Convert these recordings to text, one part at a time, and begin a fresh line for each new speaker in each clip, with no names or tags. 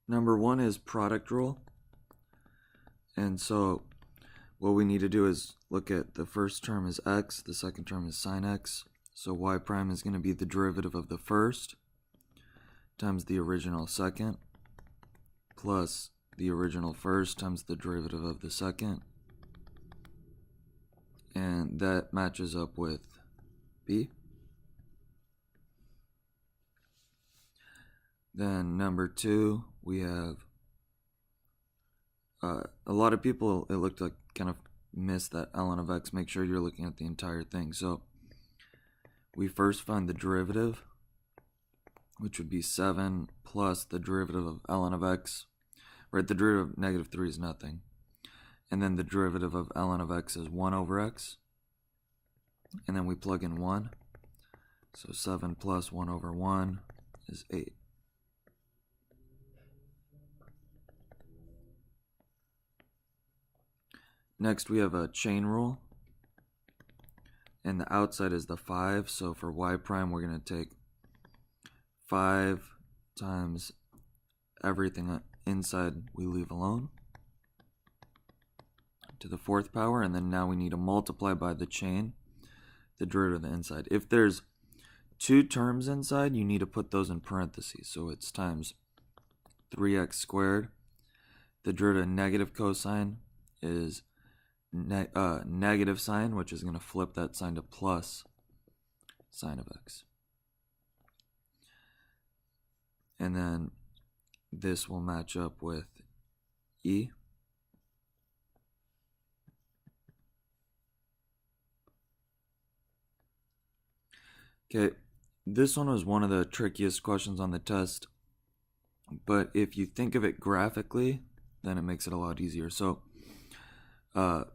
Number one is product rule. And so what we need to do is look at the first term is x, the second term is sine x. So y prime is going to be the derivative of the first times the original second plus the original first times the derivative of the second. And that matches up with B. Then number two, we have a lot of people, it looked like, kind of missed that ln of x. Make sure you're looking at the entire thing. So we first find the derivative, which would be 7 plus the derivative of ln of x. Right, the derivative of negative 3 is nothing. And then the derivative of ln of x is 1 over x. And then we plug in 1. So 7 plus 1 over 1 is 8. Next we have a chain rule. And the outside is the 5. So for y prime we're going to take 5 times everything inside we leave alone to the fourth power. And then now we need to multiply by the chain, the derivative of the inside. If there's two terms inside, you need to put those in parentheses. So it's times 3x squared. The derivative of negative cosine is negative sign, which is going to flip that sign to plus sine of x. And then this will match up with E. Okay, this one was one of the trickiest questions on the test, but if you think of it graphically, then it makes it a lot easier. So the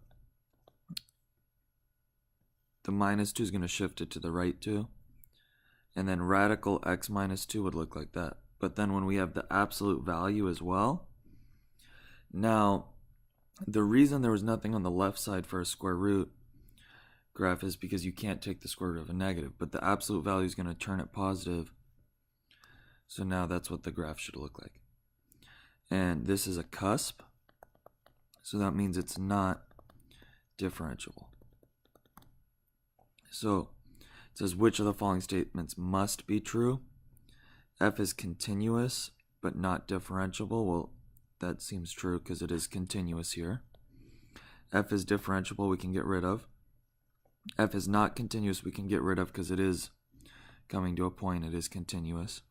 minus 2 is going to shift it to the right 2, and then radical x minus 2 would look like that. But then when we have the absolute value as well, now the reason there was nothing on the left side for a square root graph is because you can't take the square root of a negative, but the absolute value is going to turn it positive. So now that's what the graph should look like. And this is a cusp, so that means it's not differentiable. So it says which of the following statements must be true? F is continuous but not differentiable. Well, that seems true because it is continuous here. F is differentiable, we can get rid of. F is not continuous, we can get rid of because it is coming to a point, it is continuous.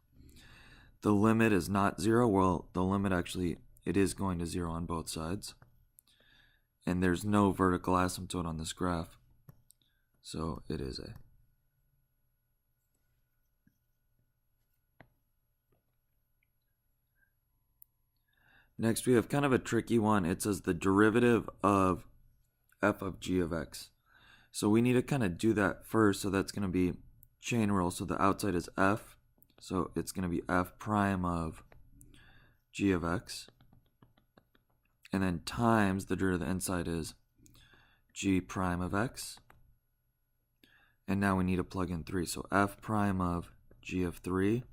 The limit is not 0. Well, the limit actually, it is going to 0 on both sides. And there's no vertical asymptote on this graph. So it is A. Next we have kind of a tricky one. It says the derivative of f of g of x. So we need to kind of do that first. So that's going to be chain rule. So the outside is f. So it's going to be f prime of g of x. And then times the derivative of the inside is g prime of x. And now we need to plug in 3. So f prime of g of 3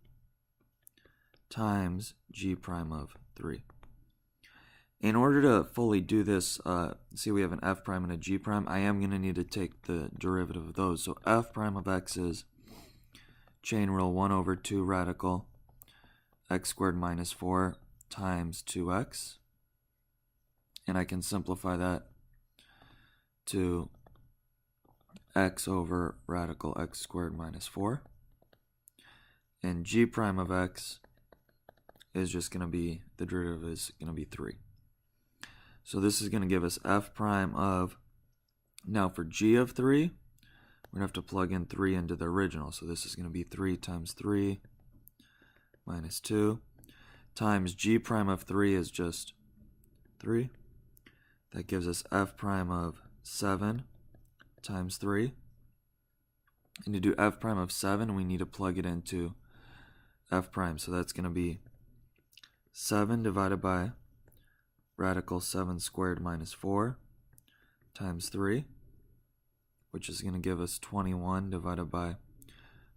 times g prime of 3. In order to fully do this, see we have an f prime and a g prime. I am going to need to take the derivative of those. So f prime of x is chain rule 1 over 2 radical x squared minus 4 times 2x. And I can simplify that to x over radical x squared minus 4. And g prime of x is just going to be, the derivative is going to be 3. So this is going to give us f prime of, now for g of 3, we're going to have to plug in 3 into the original. So this is going to be 3 times 3 minus 2 times g prime of 3 is just 3. That gives us f prime of 7 times 3. And to do f prime of 7, we need to plug it into f prime. So that's going to be 7 divided by radical 7 squared minus 4 times 3, which is going to give us 21 divided by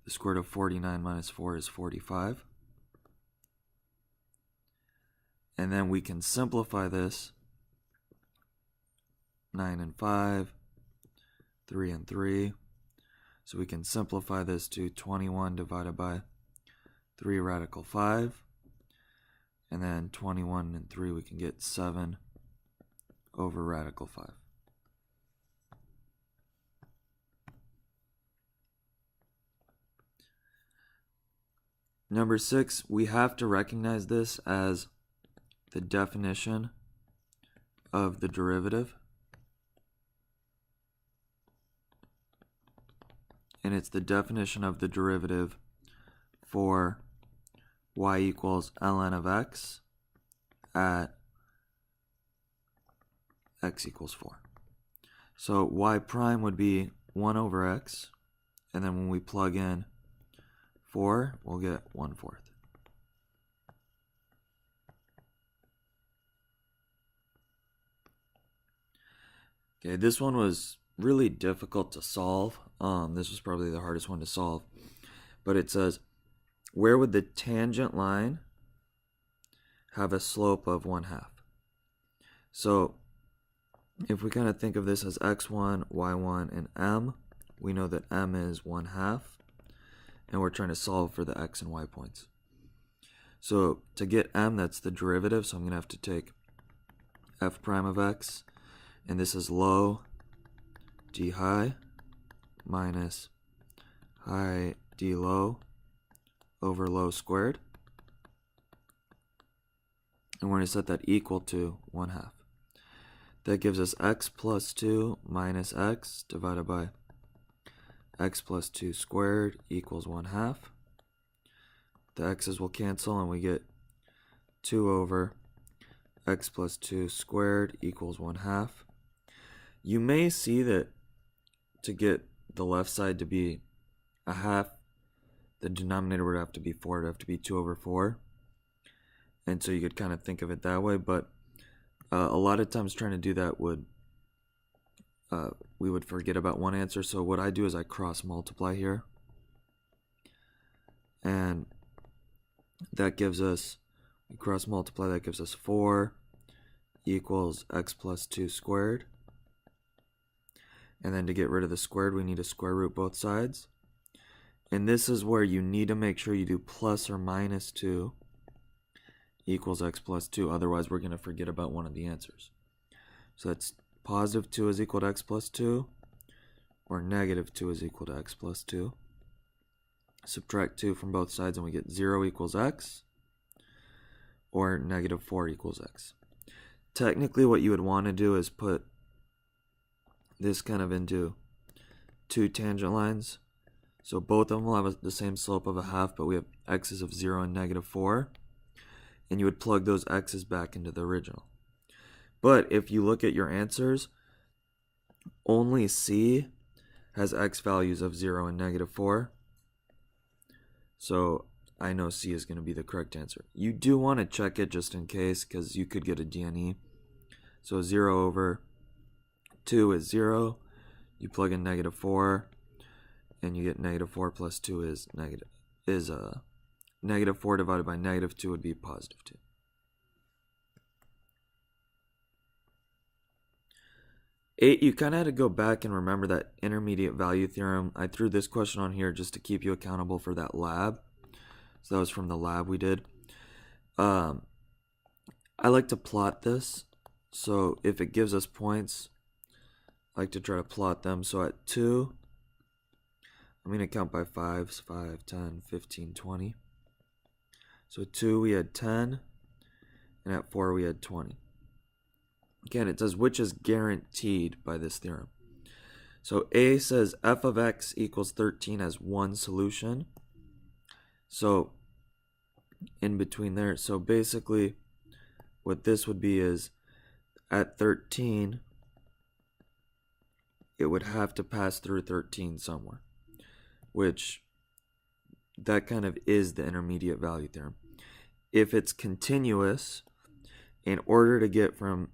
the square root of 49 minus 4 is 45. And then we can simplify this. 9 and 5, 3 and 3. So we can simplify this to 21 divided by 3 radical 5. And then 21 and 3, we can get 7 over radical 5. Number 6, we have to recognize this as the definition of the derivative. And it's the definition of the derivative for y equals ln of x at x equals 4. So y prime would be 1 over x, and then when we plug in 4, we'll get 1/4. Okay, this one was really difficult to solve. This was probably the hardest one to solve. But it says, where would the tangent line have a slope of 1/2? So if we kind of think of this as x1, y1, and m, we know that m is 1/2, and we're trying to solve for the x and y points. So to get m, that's the derivative, so I'm going to have to take f prime of x, and this is low d high minus high d low over low squared. And we're going to set that equal to 1/2. That gives us x plus 2 minus x divided by x plus 2 squared equals 1/2. The x's will cancel and we get 2 over x plus 2 squared equals 1/2. You may see that to get the left side to be a half, the denominator would have to be 4. It would have to be 2 over 4. And so you could kind of think of it that way, but a lot of times trying to do that would we would forget about one answer. So what I do is I cross multiply here, and that gives us, we cross multiply, that gives us 4 equals x plus 2 squared. And then to get rid of the squared, we need to square root both sides. And this is where you need to make sure you do plus or minus 2 equals x plus 2. Otherwise, we're going to forget about one of the answers. So that's positive 2 is equal to x plus 2, or negative 2 is equal to x plus 2. Subtract 2 from both sides and we get 0 equals x, or negative 4 equals x. Technically, what you would want to do is put this kind of into two tangent lines. So both of them will have the same slope of a half, but we have x's of 0 and negative 4. And you would plug those x's back into the original. But if you look at your answers, only C has x values of 0 and negative 4. So I know C is going to be the correct answer. You do want to check it just in case, because you could get a DNE. So 0 over 2 is 0. You plug in negative 4, and you get negative 4 plus 2 is negative 4 divided by negative 2 would be positive 2. Eight, you kind of had to go back and remember that intermediate value theorem. I threw this question on here just to keep you accountable for that lab. So that was from the lab we did. I like to plot this. So if it gives us points, I like to try to plot them. So at 2, I'm going to count by 5s, 5, 10, 15, 20. So 2 we had 10, and at 4 we had 20. Again, it says which is guaranteed by this theorem. So A says f of x equals 13 as one solution. So in between there, so basically what this would be is at 13, it would have to pass through 13 somewhere, which that kind of is the intermediate value theorem. If it's continuous, in order to get from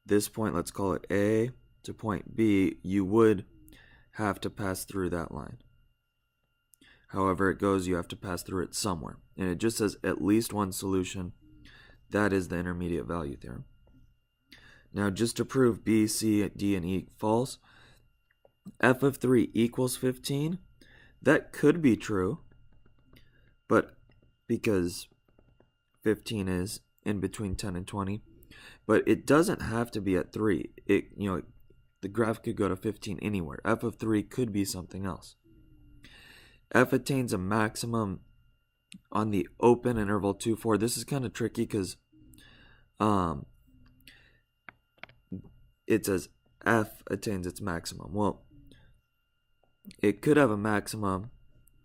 this point, let's call it A, to point B, you would have to pass through that line. However it goes, you have to pass through it somewhere. And it just says at least one solution. that is the intermediate value theorem. Now, just to prove B, C, D, and E false, f of 3 equals 15. That could be true, but because 15 is in between 10 and 20, but it doesn't have to be at 3. The graph could go to 15 anywhere. F of 3 could be something else. F attains a maximum on the open interval 2, 4. This is kind of tricky because it says F attains its maximum. Well, it could have a maximum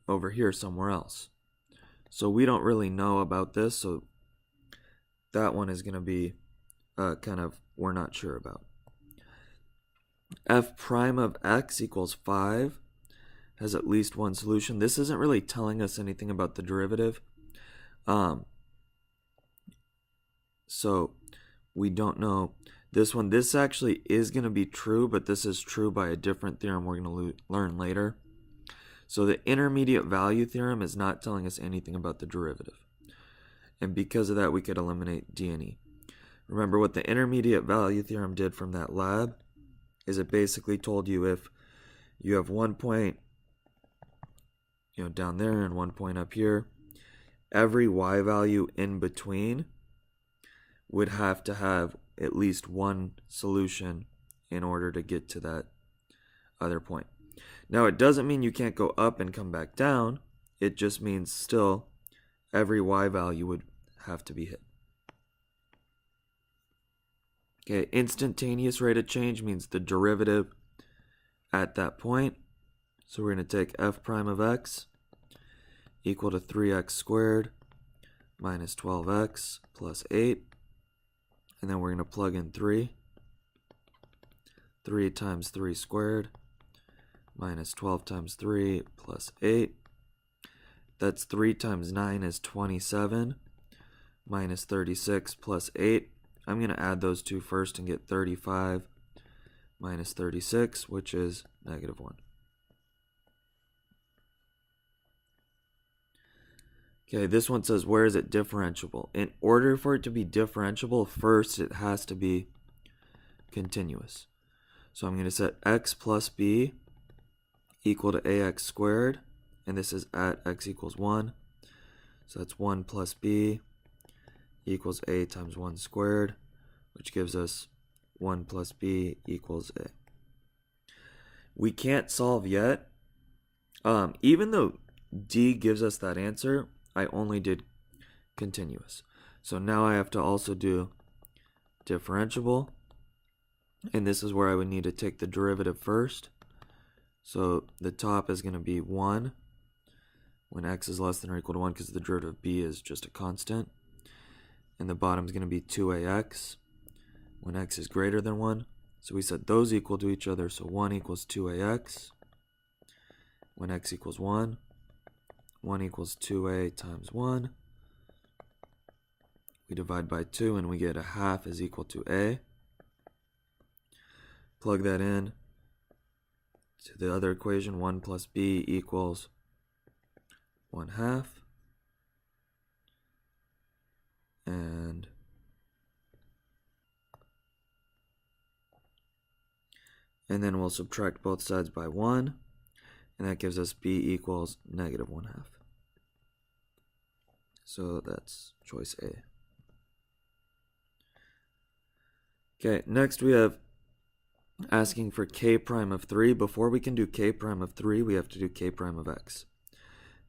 over here somewhere else. So we don't really know about this, so that one is going to be we're not sure about. F prime of x equals 5 has at least one solution. This isn't really telling us anything about the derivative. So we don't know this one. This actually is going to be true, but this is true by a different theorem we're going to learn later. So the intermediate value theorem is not telling us anything about the derivative. And because of that, we could eliminate D and E. Remember what the intermediate value theorem did from that lab is it basically told you if you have 1 point down there and 1 point up here, every y value in between would have to have at least one solution in order to get to that other point. Now, it doesn't mean you can't go up and come back down. It just means still every y value would have to be hit. Okay, instantaneous rate of change means the derivative at that point. So we're going to take f prime of x equal to 3x squared minus 12x plus 8. And then we're going to plug in 3. 3 times 3 squared minus 12 times 3 plus 8. That's 3 times 9 is 27 minus 36 plus 8. I'm going to add those two first and get 35 minus 36, which is negative 1. Okay, this one says, where is it differentiable? In order for it to be differentiable, first it has to be continuous. So I'm going to set x plus b equal to ax squared, and this is at x equals 1. So that's 1 plus b equals a times 1 squared, which gives us 1 plus b equals a. We can't solve yet. Even though D gives us that answer, I only did continuous. So now I have to also do differentiable. And this is where I would need to take the derivative first. So the top is going to be 1 when x is less than or equal to 1 because the derivative of b is just a constant. And the bottom is going to be 2ax when x is greater than 1. So we set those equal to each other. So 1 equals 2ax when x equals 1. 1 equals 2a times 1. We divide by 2 and we get a half is equal to a. Plug that in to the other equation. 1 plus b equals 1 half. And then we'll subtract both sides by 1. And that gives us b equals negative 1 half. So that's choice A. Okay, next we have asking for k prime of 3. Before we can do k prime of 3, we have to do k prime of x.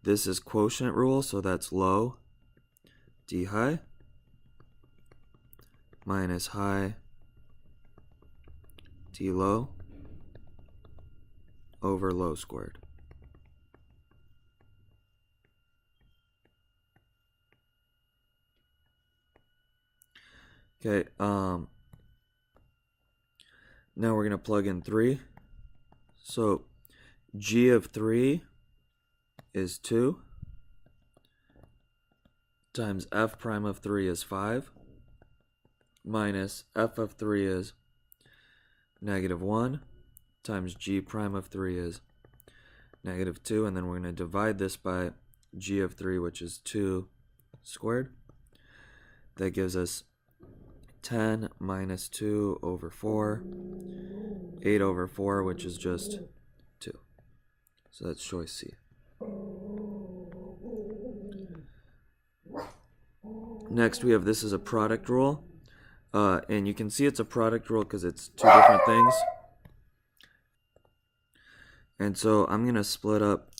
This is quotient rule, so that's low, d high, minus high, d low, over low squared. Okay, now we're going to plug in 3. So g of 3 is 2 times f prime of 3 is 5 minus f of 3 is negative 1 times g prime of 3 is negative 2, and then we're going to divide this by g of 3, which is 2 squared. That gives us 10 minus 2 over 4, 8 over 4, which is just 2. So that's choice C. Next we have, this is a product rule. And you can see it's a product rule because it's two different things. And so I'm going to split up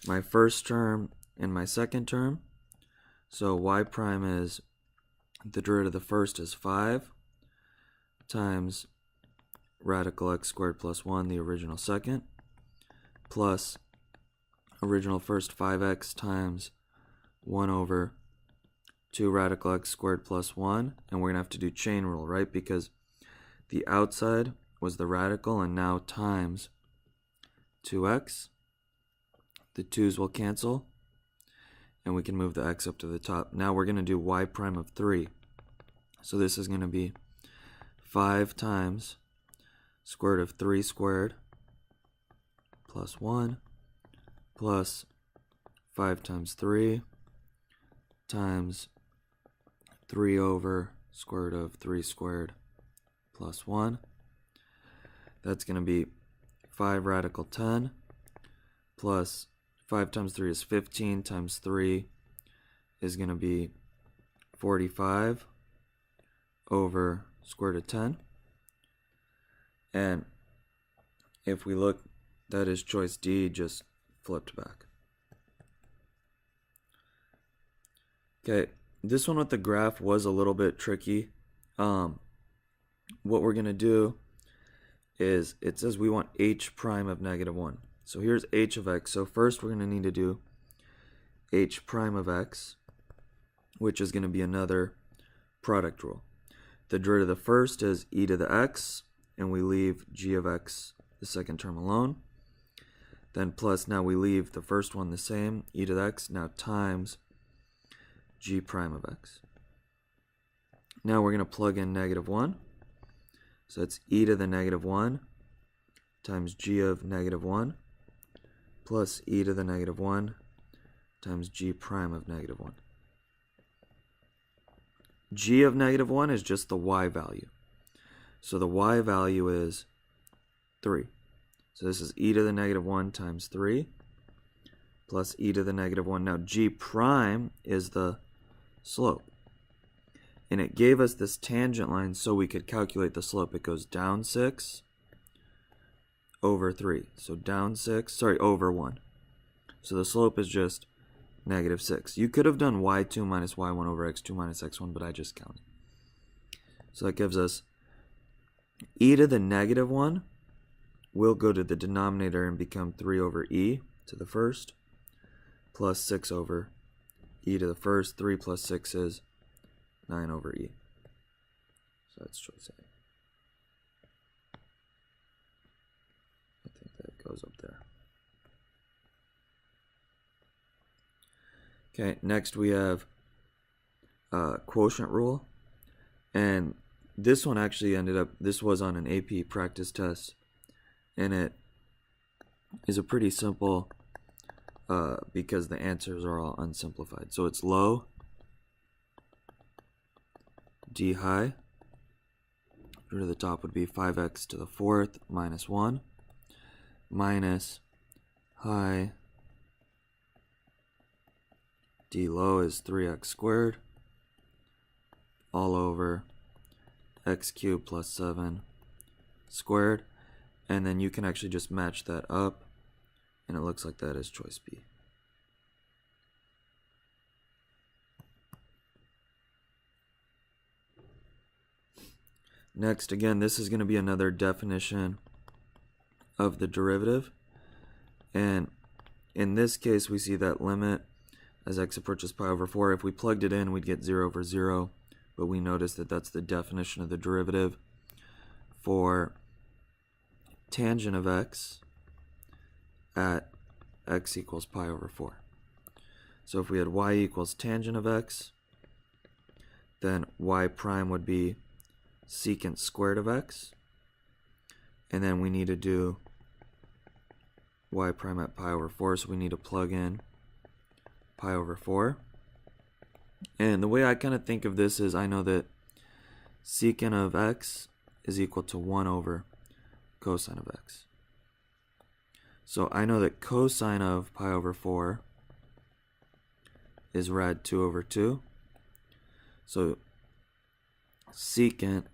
my first term and my second term. So y prime is, the derivative of the first is 5 times radical x squared plus 1, the original second, plus original first 5x times 1 over 2 radical x squared plus 1. And we're going to have to do chain rule, right? Because the outside was the radical, and now times 2x. The 2's will cancel, and we can move the x up to the top. Now we're going to do y prime of 3. So this is going to be 5 times square root of 3 squared plus 1 plus 5 times 3 times 3 over square root of 3 squared plus 1. That's going to be 5 radical 10 plus 5 times 3 is 15 times 3 is going to be 45 over square root of 10. And if we look, that is choice D, just flipped back. Okay, this one with the graph was a little bit tricky. What we're going to do is, it says we want h prime of negative 1. So here's h of x. So first we're going to need to do h prime of x, which is going to be another product rule. The derivative of the first is e to the x, and we leave g of x, the second term, alone. Then plus, now we leave the first one the same, e to the x, now times g prime of x. Now we're going to plug in negative 1. So it's e to the negative 1 times g of negative 1 plus e to the negative 1 times g prime of negative 1. G of negative 1 is just the y value. So the y value is 3. So this is e to the negative 1 times 3 plus e to the negative 1. Now g prime is the slope. And it gave us this tangent line so we could calculate the slope. It goes down 6 over 3. So down 6, over 1. So the slope is just negative 6. You could have done y2 minus y1 over x2 minus x1, but I just counted. So that gives us e to the negative 1 will go to the denominator and become 3 over e to the first plus 6 over e to the first. 3 plus 6 is 9 over e. So that's choice A. I think that goes up there. Okay, next we have quotient rule. And this one actually ended up, this was on an AP practice test. And it is a pretty simple, because the answers are all unsimplified. So it's low, d high, root of the top would be 5x to the 4th minus 1, minus high, d low is 3x squared, all over x cubed plus 7 squared. And then you can actually just match that up, and it looks like that is choice B. Next, again, this is going to be another definition of the derivative. And in this case, we see that limit as x approaches pi over 4. If we plugged it in, we'd get 0 over 0. But we notice that that's the definition of the derivative for tangent of x at x equals pi over 4. So if we had y equals tangent of x, then y prime would be secant squared of x. And then we need to do y prime at pi over 4, so we need to plug in pi over 4. And the way I kind of think of this is I know that secant of x is equal to 1 over cosine of x. So I know that cosine of pi over 4 is rad 2 over 2. So secant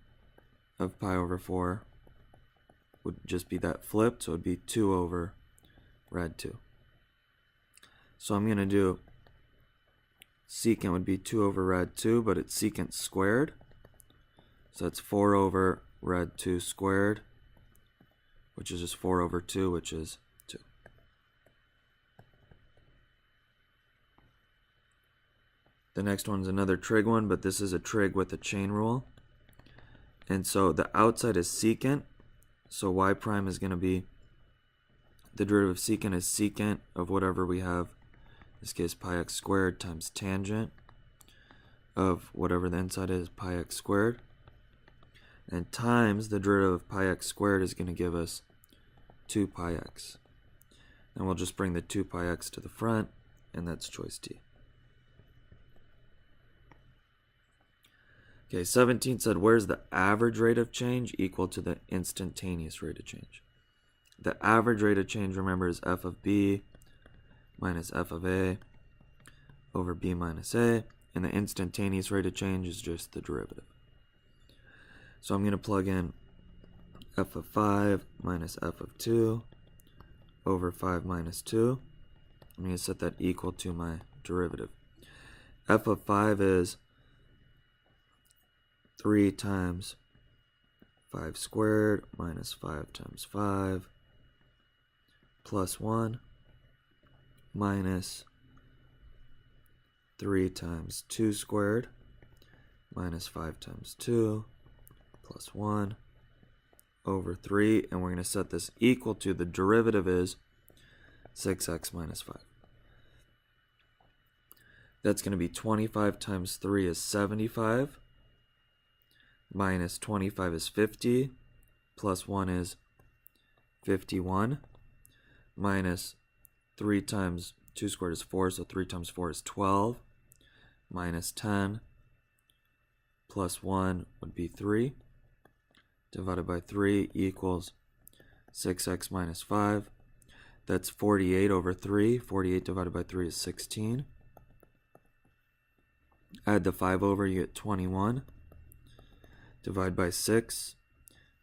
of pi over 4 would just be that flipped, so it would be 2 over rad 2. So I'm going to do secant would be 2 over rad 2, but it's secant squared. So that's 4 over rad 2 squared, which is just 4 over 2, which is 2. The next one's another trig one, but this is a trig with a chain rule. And so the outside is secant, so y prime is going to be, the derivative of secant is secant of whatever we have, in this case pi x squared times tangent of whatever the inside is, pi x squared. And times the derivative of pi x squared is going to give us 2 pi x. And we'll just bring the 2 pi x to the front, and that's choice D. Okay, 17 said, where's the average rate of change equal to the instantaneous rate of change? The average rate of change, remember, is f of b minus f of a over b minus a, and the instantaneous rate of change is just the derivative. So I'm going to plug in f of 5 minus f of 2 over 5 minus 2. I'm going to set that equal to my derivative. F of 5 is 3 times 5 squared minus 5 times 5 plus 1 minus 3 times 2 squared minus 5 times 2 plus 1 over 3, and we're going to set this equal to, the derivative is 6x minus 5. That's going to be 25 times 3 is 75, minus 25 is 50, plus 1 is 51, minus 3 times 2 squared is 4, so 3 times 4 is 12, minus 10, plus 1 would be 3, divided by 3 equals 6x minus 5. That's 48 over 3. 48 divided by 3 is 16. Add the 5 over, you get 21. Divide by 6,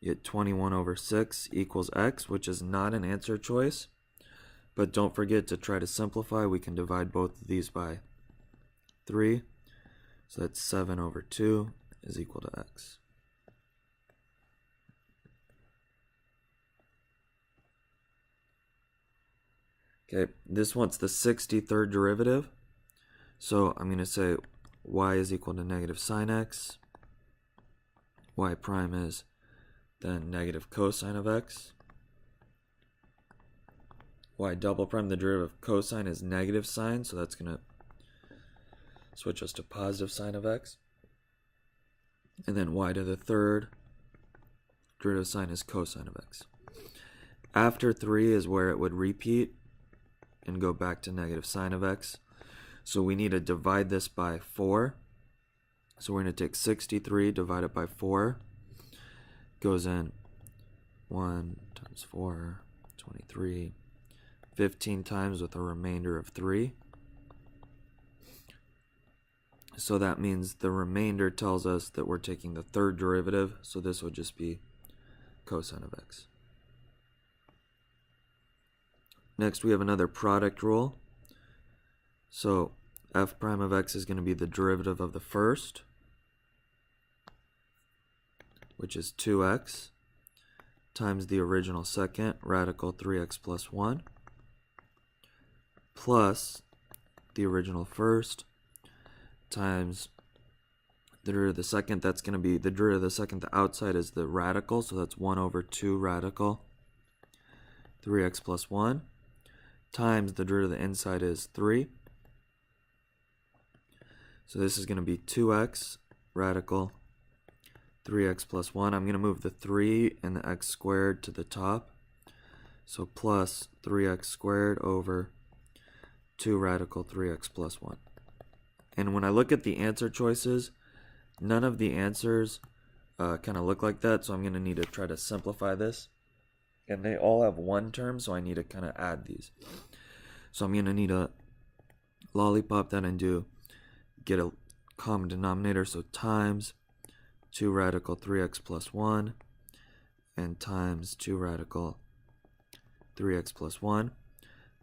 you get 21 over 6 equals x, which is not an answer choice. But don't forget to try to simplify. We can divide both of these by 3. So that's 7 over 2 is equal to x. Okay, this one's the 63rd derivative. So I'm going to say y is equal to negative sine x. Y prime is then negative cosine of x. Y double prime, the derivative of cosine is negative sine, so that's going to switch us to positive sine of x. And then y to the third, derivative of sine is cosine of x. After 3 is where it would repeat and go back to negative sine of x. So we need to divide this by 4. So we're going to take 63, divide it by 4. Goes in 1 times 4, 23, 15 times with a remainder of 3. So that means the remainder tells us that we're taking the third derivative. So this would just be cosine of x. Next, we have another product rule. So f prime of x is going to be the derivative of the first, which is 2x, times the original second, radical 3x plus 1, plus the original first, times the derivative of the second. That's going to be the derivative of the second. The outside is the radical, so that's 1 over 2 radical 3x plus 1, times the derivative of the inside is 3. So this is going to be 2x radical 3x plus 1. I'm going to move the 3 and the x squared to the top. So plus 3x squared over 2 radical 3x plus 1. And when I look at the answer choices, none of the answers kind of look like that, so I'm going to need to try to simplify this. And they all have one term, so I need to kind of add these. So I'm going to need to lollipop that and get a common denominator, so times 2 radical 3x plus 1 and times 2 radical 3x plus 1.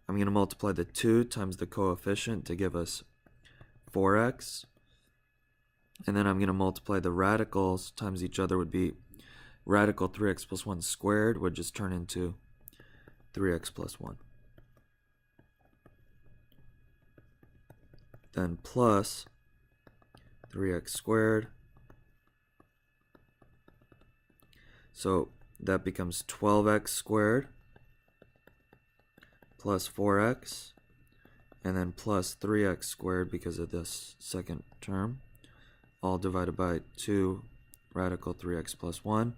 I'm going to multiply the 2 times the coefficient to give us 4x. And then I'm going to multiply the radicals times each other, would be radical 3x plus 1 squared would just turn into 3x plus 1. Then plus 3x squared. So that becomes 12x squared plus 4x, and then plus 3x squared because of this second term, all divided by 2 radical 3x plus 1.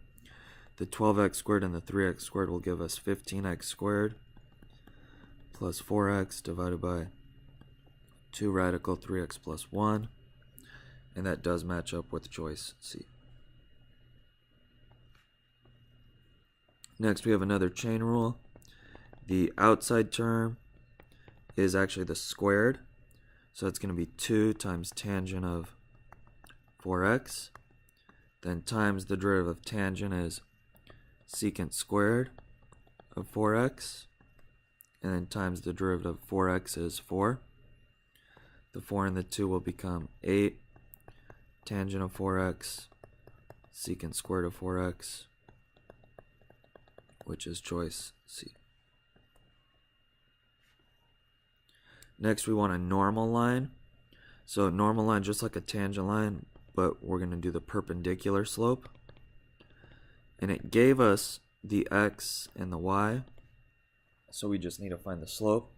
The 12x squared and the 3x squared will give us 15x squared plus 4x divided by 2 radical 3x plus 1, and that does match up with choice C. Next we have another chain rule. The outside term is actually the squared, so it's going to be 2 times tangent of 4x, then times the derivative of tangent is secant squared of 4x, and then times the derivative of 4x is 4. The 4 and the 2 will become 8 tangent of 4x secant squared of 4x, which is choice C. Next we want a normal line. So normal line, just like a tangent line, but we're going to do the perpendicular slope. And it gave us the x and the y, so we just need to find the slope.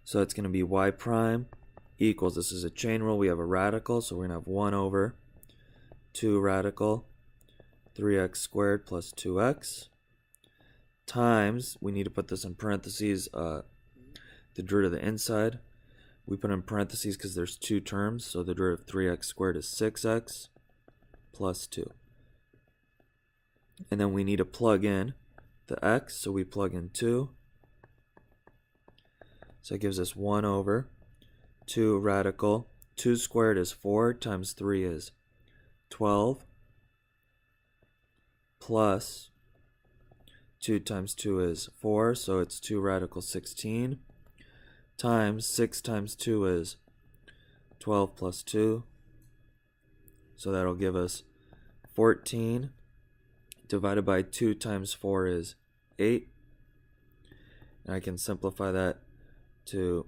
So it's going to be y prime equals, this is a chain rule, we have a radical, so we're going to have 1 over 2 radical 3x squared plus 2x times, we need to put this in parentheses, the derivative of the inside. We put in parentheses because there's 2 terms, so the derivative of 3x squared is 6x plus 2. And then we need to plug in the x, so we plug in 2. So it gives us 1 over 2 radical. 2 squared is 4 times 3 is 12 plus 2 times 2 is 4, so it's 2 radical 16 times 6 times 2 is 12 plus 2, so that'll give us 14 divided by 2 times 4 is 8, and I can simplify that to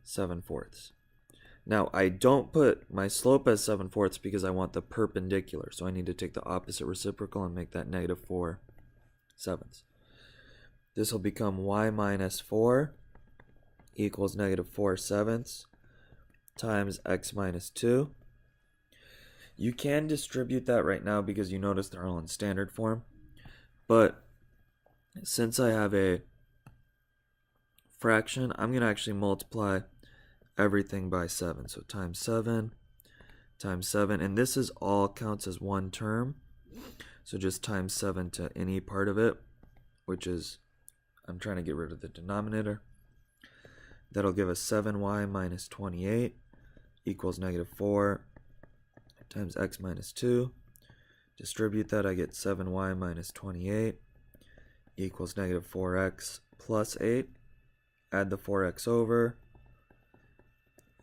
7/4. Now I don't put my slope as 7/4 because I want the perpendicular, so I need to take the opposite reciprocal and make that -4/7. This will become y minus 4 equals -4/7 times x minus 2. You can distribute that right now because you notice they're all in standard form, but since I have a fraction, I'm going to actually multiply everything by 7. So times 7, and this is all counts as one term, so just times 7 to any part of it, which is, I'm trying to get rid of the denominator. That'll give us 7y minus 28 equals -4 times x minus 2. Distribute that, I get 7y minus 28 equals -4x plus 8. Add the 4x over,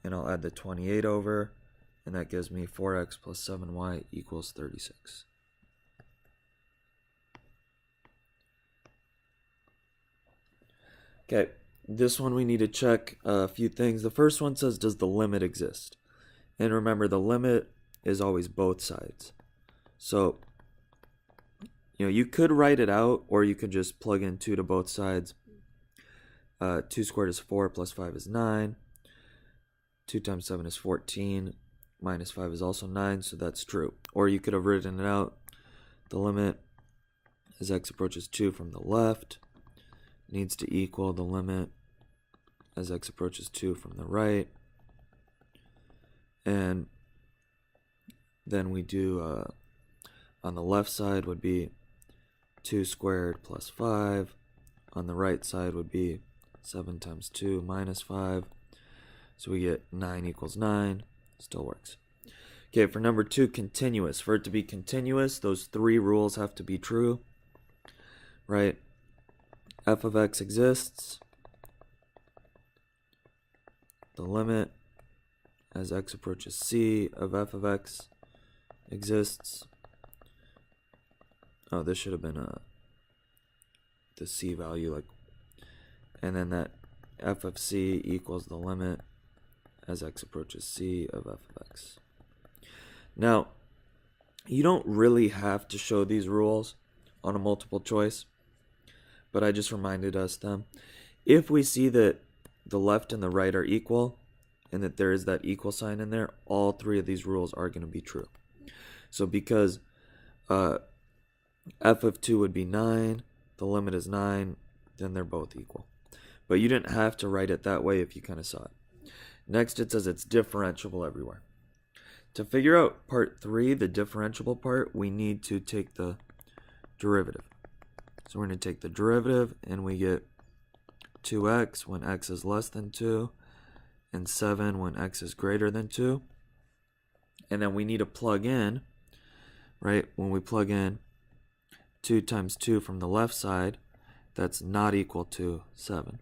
and I'll add the 28 over, and that gives me 4x plus 7y equals 36. Okay, this one we need to check a few things. The first one says, does the limit exist? And remember, the limit is always both sides. So, you could write it out, or you could just plug in 2 to both sides. 2 squared is 4, plus 5 is 9. 2 times 7 is 14, minus 5 is also 9, so that's true. Or you could have written it out. The limit as x approaches 2 from the left needs to equal the limit as x approaches 2 from the right. And then we do, on the left side would be 2 squared plus 5. On the right side would be 7 times 2 minus 5. So we get 9 equals 9. Still works. Okay, for number 2, continuous. For it to be continuous, those 3 rules have to be true, right? F of x exists. The limit as x approaches c of f of x exists. Oh, this should have been the c value, like, and then that f of c equals the limit as x approaches c of f of x. Now, you don't really have to show these rules on a multiple choice, but I just reminded us them. If we see that the left and the right are equal, and that there is that equal sign in there, all 3 of these rules are going to be true. So because f of 2 would be 9, the limit is 9, then they're both equal. But you didn't have to write it that way if you kind of saw it. Next, it says it's differentiable everywhere. To figure out part 3, the differentiable part, we need to take the derivative. So we're going to take the derivative, and we get 2x when x is less than 2, and 7 when x is greater than 2. And then we need to plug in, right? When we plug in 2 times 2 from the left side, that's not equal to 7.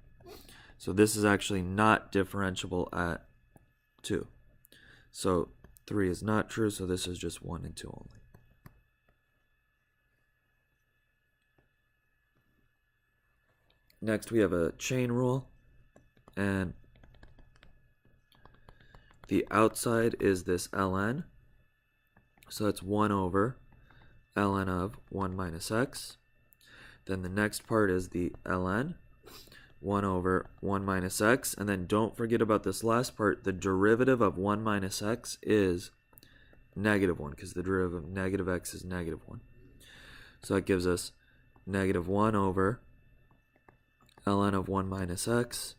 So this is actually not differentiable at 2. So 3 is not true, so this is just 1 and 2 only. Next, we have a chain rule, and the outside is this ln, so that's 1 over ln of 1 minus x. Then the next part is the ln, 1 over 1 minus x, and then don't forget about this last part. The derivative of 1 minus x is negative 1, because the derivative of negative x is negative 1. So that gives us negative 1 over ln of 1 minus x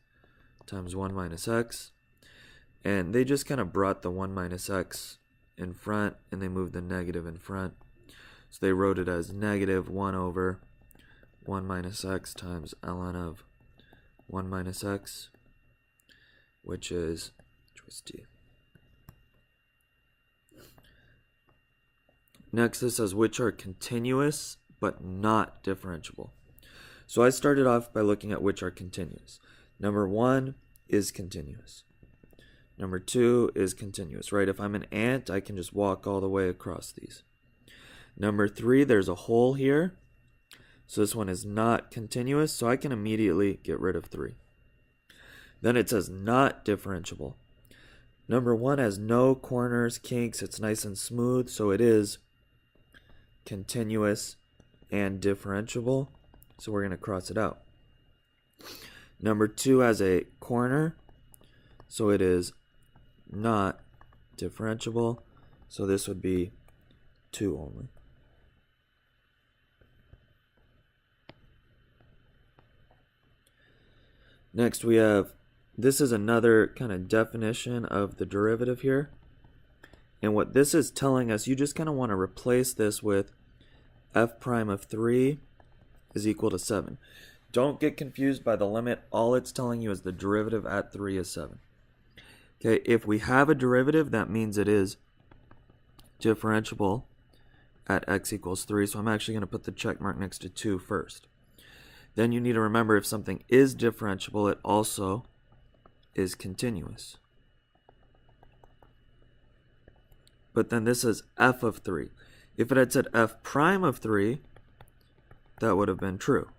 times 1 minus x. And they just kind of brought the 1 minus x in front, and they moved the negative in front. So they wrote it as negative 1 over 1 minus x times ln of 1 minus x, which is choice D. Next, this says which are continuous but not differentiable. So I started off by looking at which are continuous. Number 1 is continuous. Number 2 is continuous, right? If I'm an ant, I can just walk all the way across these. Number 3, there's a hole here. So this one is not continuous, so I can immediately get rid of 3. Then it says not differentiable. Number 1 has no corners, kinks, it's nice and smooth, so it is continuous and differentiable. So we're going to cross it out. Number 2 has a corner, so it is not differentiable. So this would be 2 only. Next we have, this is another kind of definition of the derivative here. And what this is telling us, you just kind of want to replace this with f prime of 3 is equal to 7. Don't get confused by the limit. All it's telling you is the derivative at 3 is 7. Okay, if we have a derivative, that means it is differentiable at x equals 3. So I'm actually going to put the check mark next to 2 first. Then you need to remember, if something is differentiable, it also is continuous. But then this is f of 3. If it had said f prime of 3, that would have been true.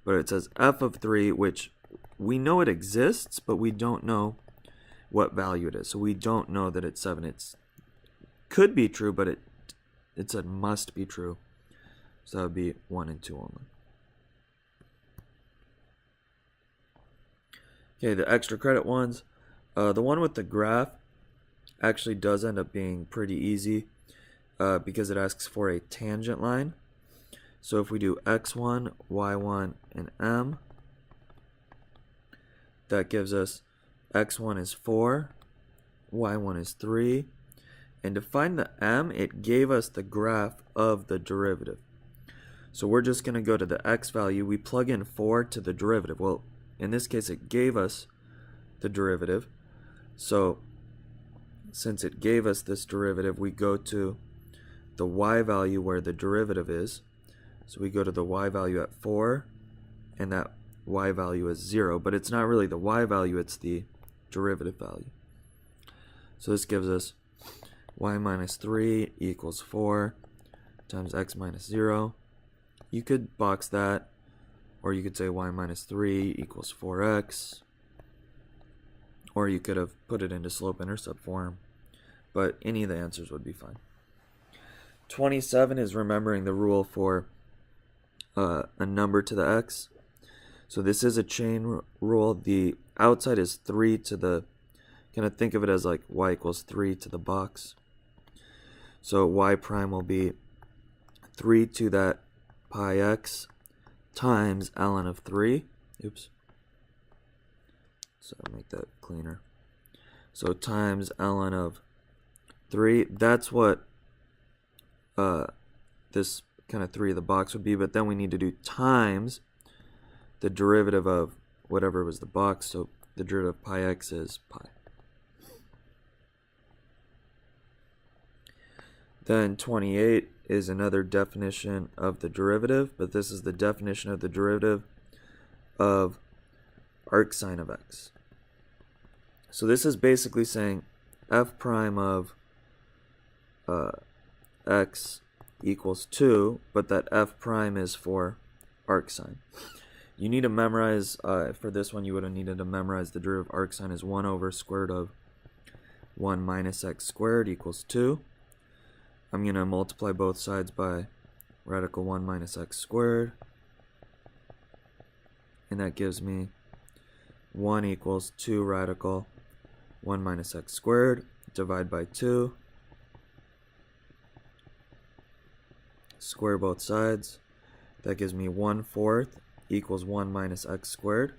But it says f of 3, which we know it exists, but we don't know what value it is. So we don't know that it's 7. It could be true, but it said must be true. So that would be 1 and 2 only. Okay, the extra credit ones. The one with the graph actually does end up being pretty easy because it asks for a tangent line. So if we do x1, y1, and m, that gives us x1 is 4, y1 is 3. And to find the m, it gave us the graph of the derivative. So we're just going to go to the x value. We plug in 4 to the derivative. Well, in this case, it gave us the derivative. So since it gave us this derivative, we go to the y value where the derivative is. So we go to the y value at 4, and that y value is 0. But it's not really the y value, it's the derivative value. So this gives us y minus 3 equals 4 times x minus 0. You could box that, or you could say y minus 3 equals 4x, or you could have put it into slope-intercept form, but any of the answers would be fine. 27 is remembering the rule for a number to the x. So this is a chain rule. The outside is 3 to the, kind of think of it as like y equals 3 to the box. So y prime will be 3 to that pi x times ln of 3. Oops. So I'll make that cleaner. So times ln of 3. That's what this kind of 3 of the box would be, but then we need to do times the derivative of whatever was the box. So the derivative of pi x is pi. Then 28 is another definition of the derivative, but this is the definition of the derivative of arcsine of x. So this is basically saying f prime of x equals 2, but that f prime is for arcsine. You need to memorize, for this one you would have needed to memorize the derivative of arcsine is 1 over square root of 1 minus x squared equals 2. I'm going to multiply both sides by radical 1 minus x squared. And that gives me 1 equals 2 radical 1 minus x squared. Divide by 2. Square both sides. That gives me 1/4 equals 1 minus x squared.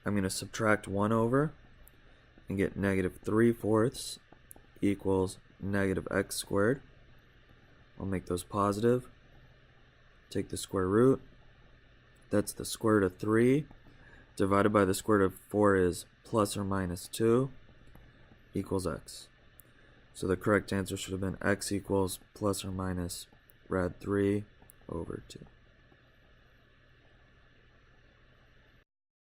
I'm going to subtract 1 over and get negative 3/4 equals negative x squared. I'll make those positive. Take the square root. That's the square root of 3 divided by the square root of 4 is plus or minus 2 equals x. So the correct answer should have been x equals plus or minus rad 3 over 2.